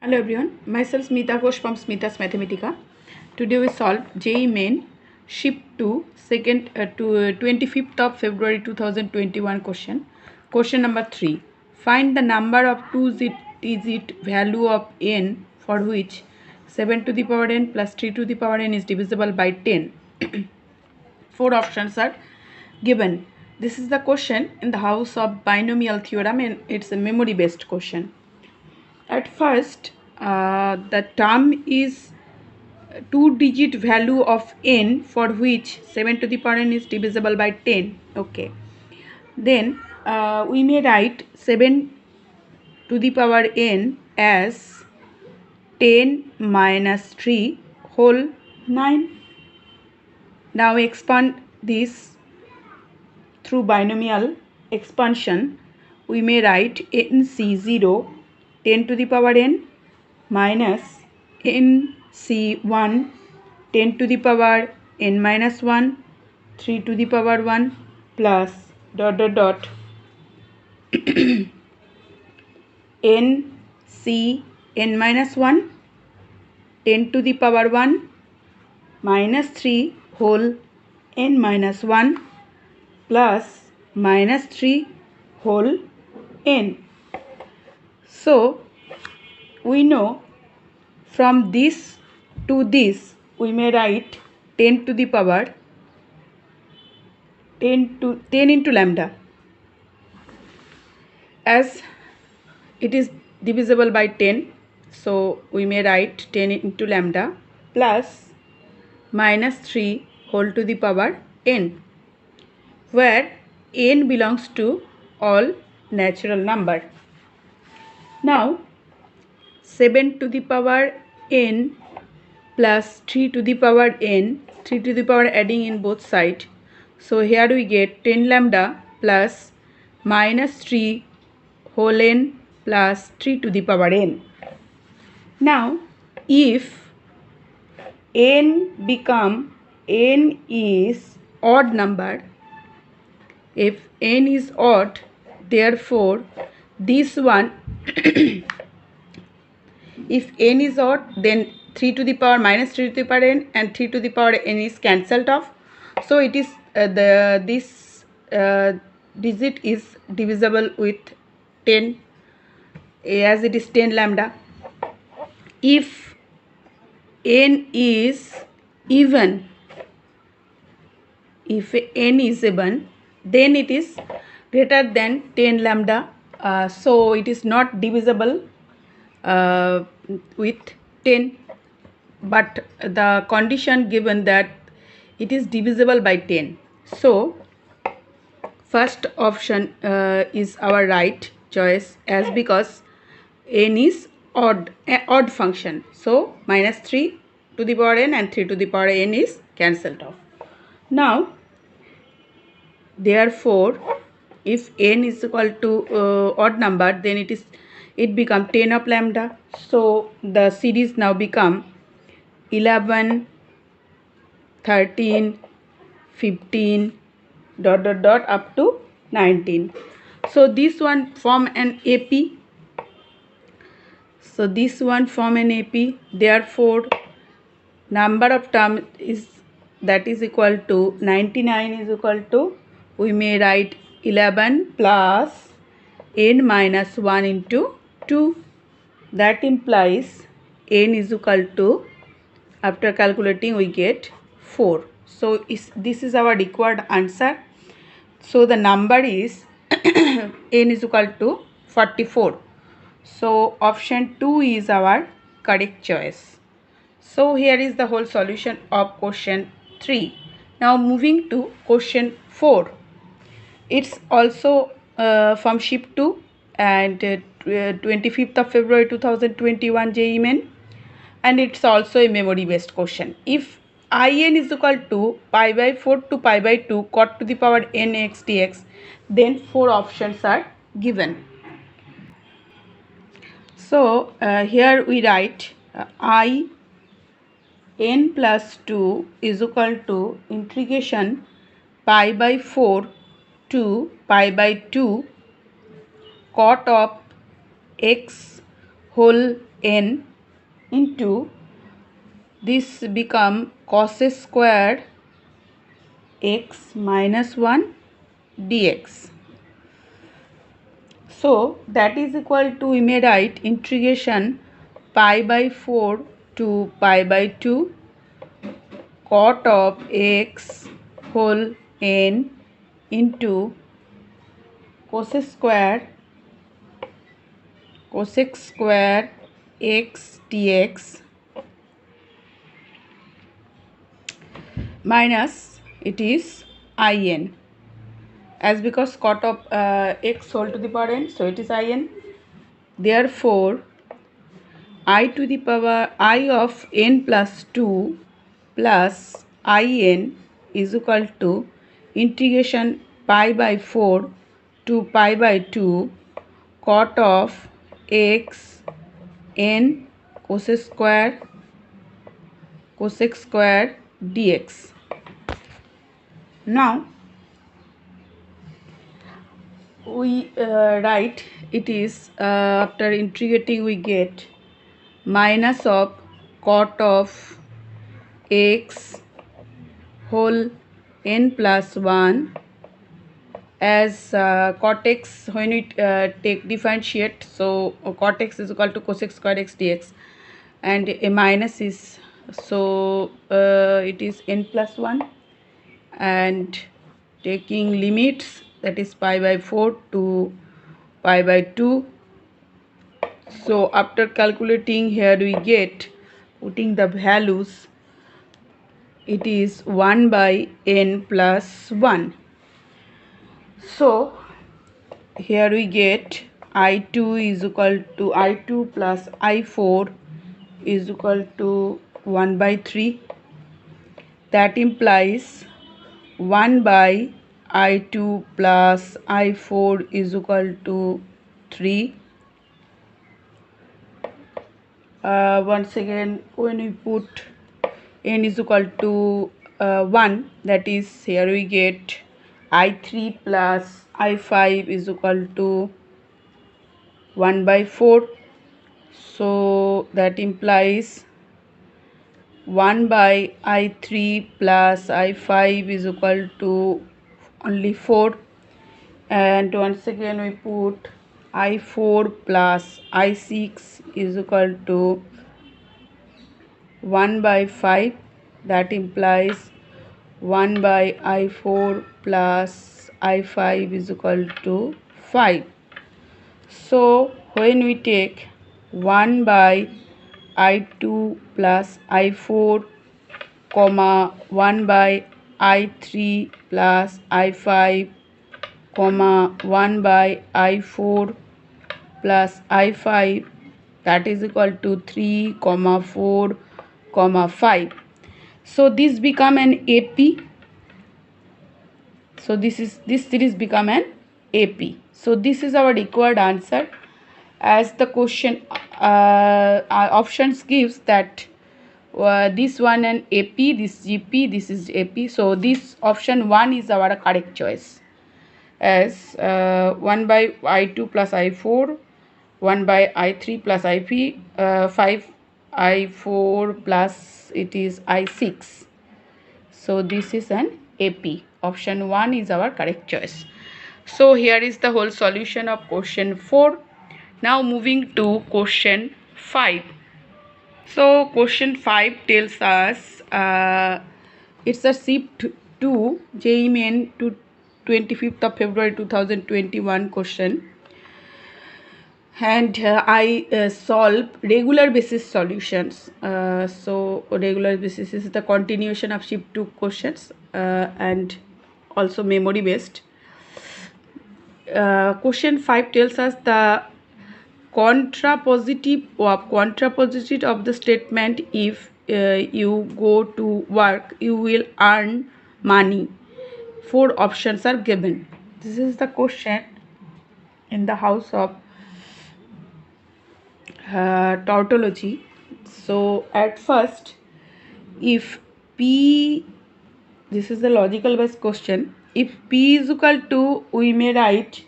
Hello everyone, myself Smita Ghosh from Smita's Mathematica. Today we solve JEE Main Shift 2 25th of February 2021 question. Question number 3. Find the number of two-digit value of n for which 7 to the power n plus 3 to the power n is divisible by 10. Four options are given. This is the question in the house of binomial theorem and it's a memory based question. At first, the term is two-digit value of n for which 7 to the power n is divisible by 10. Okay. Then we may write 7 to the power n as 10 minus 3 whole 9. Now expand this through binomial expansion. We may write nc0 10 to the power n minus nc1 10 to the power n minus 1 3 to the power 1 plus nc n minus 1 10 to the power 1 minus 3 whole n minus 1 plus minus 3 whole n. So we know from this to this we may write 10 to the power 10 into lambda, as it is divisible by 10, so we may write 10 into lambda plus minus 3 whole to the power n, where n belongs to all natural number. Now 7 to the power n plus 3 to the power n, 3 to the power adding in both sides. So here we get 10 lambda plus minus 3 whole n plus 3 to the power n. Now if n is odd number, if n is odd, therefore this one if n is odd, then 3 to the power minus 3 to the power n and 3 to the power n is cancelled off. So it is this digit is divisible with 10, as it is 10 lambda. If n is even, then it is greater than 10 lambda. So it is not divisible with 10, but the condition given that it is divisible by 10. So first option is our right choice, as because n is odd function, so minus 3 to the power n and 3 to the power n is cancelled off. Now therefore if n is equal to odd number, then it become 10 of lambda. So the series now become 11, 13, 15 up to 19. So this one form an AP. So this one form an AP. Therefore number of terms is equal to 99 is equal to, we may write 11 plus n minus 1 into 2. That implies n is equal to, after calculating we get 4. So this is our required answer. So the number is n is equal to 44. So option 2 is our correct choice. So here is the whole solution of question 3. Now moving to question 4. It's also from Shift 2 and 25th of February 2021 JEE Main, and it's also a memory based question. If in is equal to pi by 4 to pi by 2 cot to the power n x dx, then 4 options are given. So here we write I n plus 2 is equal to integration pi by 4 to pi by 2 cot of x whole n into this become cos square x minus 1 dx. So that is equal to, we may write integration pi by 4 to pi by 2 cot of x whole n into cos square x dx minus it is in, as because cot of x whole to the power n, so it is in. Therefore I to the power I of n plus 2 plus in is equal to integration pi by 4 to pi by 2 cot of x n cos square dx. Now we write it is after integrating we get minus of cot of x whole n plus 1, as cot x, when we take differentiate, so cot x is equal to cos square x dx, and a minus is, so it is n plus 1, and taking limits, that is pi by 4 to pi by 2. So after calculating here we get, putting the values, it is 1 by n plus 1. So here we get I2 is equal to I2 plus I4 is equal to 1 by 3. That implies 1 by I2 plus I4 is equal to 3. Once again, when we put n is equal to 1, that is, here we get I3 plus I5 is equal to 1 by 4. So that implies 1 by I3 plus I5 is equal to only 4. And once again we put I4 plus I6 is equal to 1 by 5. That implies 1 by I4 plus I5 is equal to 5. So when we take 1 by I2 plus I4 comma 1 by I3 plus I5 comma 1 by I4 plus I5, that is equal to 3 comma 4 comma 5. So this become an AP. So this series become an AP. So this is our required answer, as the question options gives that this one an AP, this GP, this is AP. So this option 1 is our correct choice, as 1 by I2 plus I4, 1 by I3 plus IP, 5 I4 plus it is I6. So this is an AP. Option 1 is our correct choice. So here is the whole solution of question 4. Now moving to question 5. So question 5 tells us it's a shift to JEE Main to 25th of February 2021 question, and I solve regular basis solutions. So regular basis is the continuation of shift 2 questions and also memory based. Question 5 tells us the contrapositive of the statement, if you go to work you will earn money. 4 options are given. This is the question in the house of tautology. So at first, if P, this is the logical based question, if P is equal to, we may write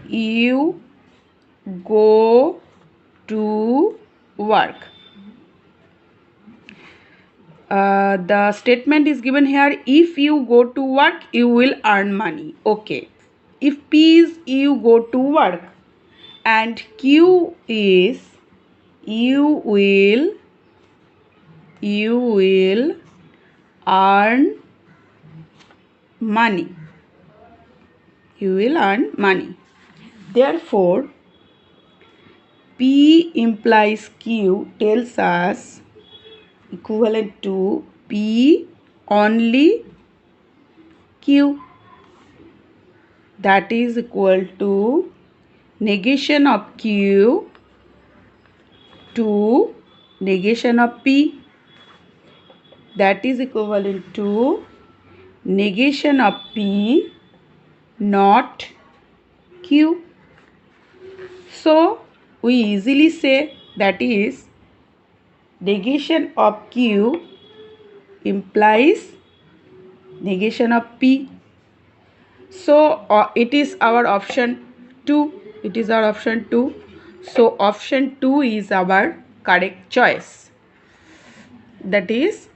you go to work. The statement is given here, if you go to work you will earn money. Okay, if P is you go to work and Q is you will earn money, you will earn money. Therefore P implies Q tells us equivalent to P only Q, that is equal to negation of Q to negation of P, that is equivalent to negation of P not Q. So we easily say that is negation of Q implies negation of P. So it is our option 2. It is our option 2. So option 2 is our correct choice. That is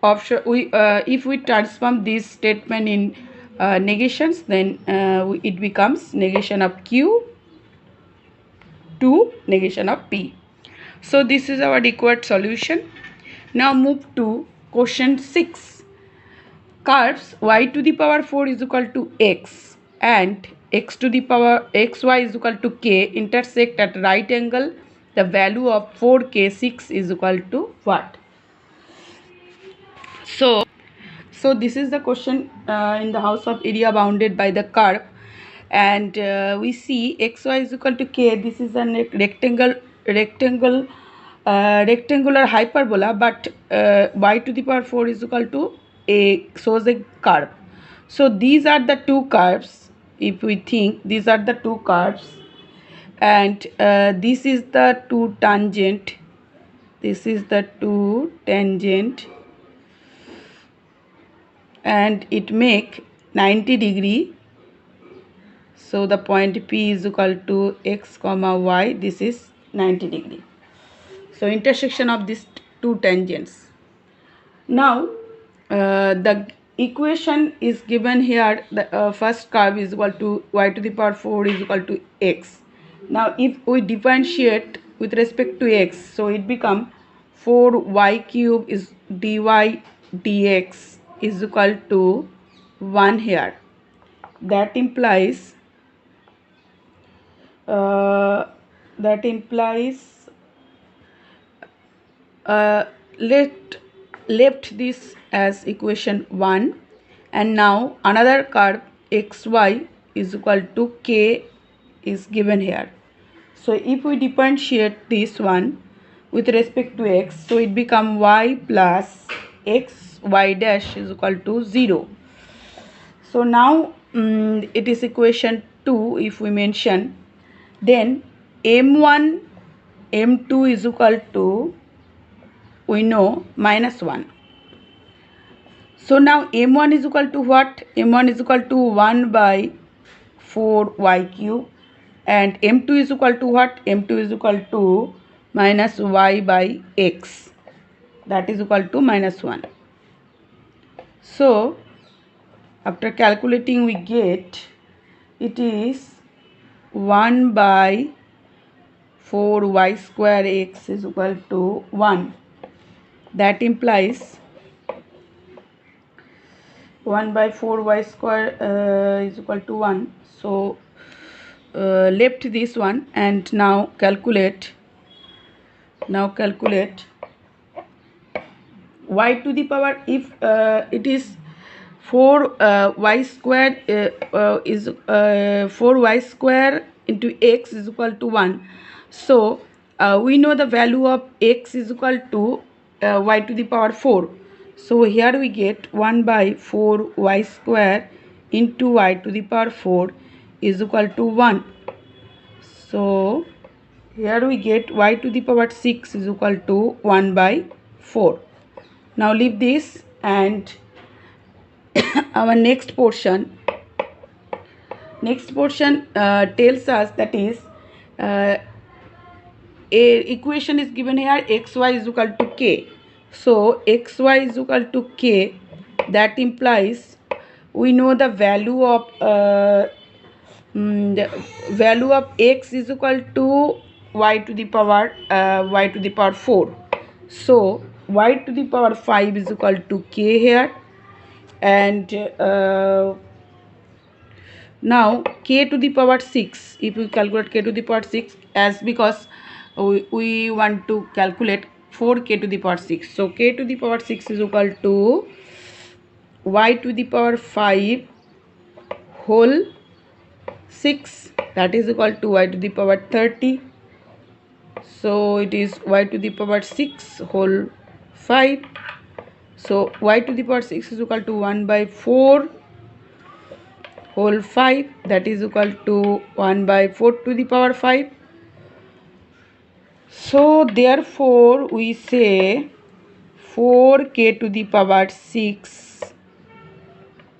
option if we transform this statement in negations, then it becomes negation of Q to negation of P. So this is our required solution. Now move to question 6. Curves y to the power 4 is equal to x and x to the power xy is equal to k intersect at right angle. The value of 4k6 is equal to what? So this is the question in the house of area bounded by the curve, and we see xy is equal to k. This is a rectangular hyperbola, but y to the power 4 is equal to shows a curve. So these are the two curves. If we think these are the two curves, and this is the two tangent, this is the two tangent, and it make 90 degree. So the point P is equal to x comma y, this is 90 degree. So intersection of these two tangents. Now the equation is given here. The first curve is equal to y to the power 4 is equal to x. Now if we differentiate with respect to x, so it become 4y cube is dy dx is equal to 1 here. That implies left this as equation 1, and now another curve xy is equal to k is given here. So if we differentiate this one with respect to x, so it become y plus x y dash is equal to 0. So now it is equation 2 if we mention, then m1 m2 is equal to, we know, minus 1. So now m1 is equal to what? M1 is equal to 1 by 4y cube, and m2 is equal to what? M2 is equal to minus y by x, that is equal to minus 1. So after calculating we get it is 1 by 4y square x is equal to 1. That implies 1 by 4y square is equal to 1. So left this one, and now calculate y to the power, if it is 4y square is 4y square into x is equal to 1. So we know the value of x is equal to y to the power 4. So here we get 1 by 4y square into y to the power 4 is equal to 1. So here we get y to the power 6 is equal to 1 by 4. Now leave this, and our next portion tells us, that is a equation is given here, xy is equal to k. So xy is equal to k, that implies we know the value of the value of x is equal to y to the power 4. So y to the power 5 is equal to k here, and now k to the power 6, if we calculate k to the power 6, as because we want to calculate 4k to the power 6, so k to the power 6 is equal to y to the power 5 whole 6, that is equal to y to the power 30. So it is y to the power 6 whole 5. So y to the power 6 is equal to 1 by 4 whole 5, that is equal to 1 by 4 to the power 5. So therefore we say 4k to the power 6.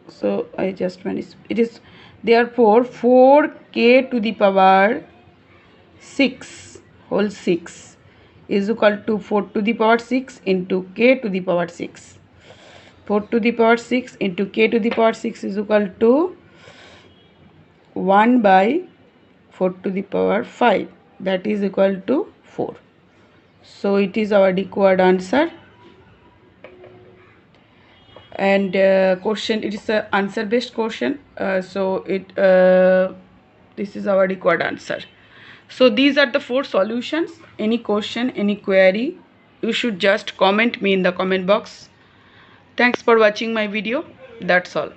So I just finished. It is therefore 4k to the power 6 whole 6 is equal to 4 to the power 6 into k to the power 6. 4 to the power 6 into k to the power 6 is equal to 1 by 4 to the power 5, that is equal to 4. So it is our required answer. And question, it is a answer based question, so it this is our required answer. So these are the 4 solutions. Any question, any query, you should just comment me in the comment box. Thanks for watching my video. That's all.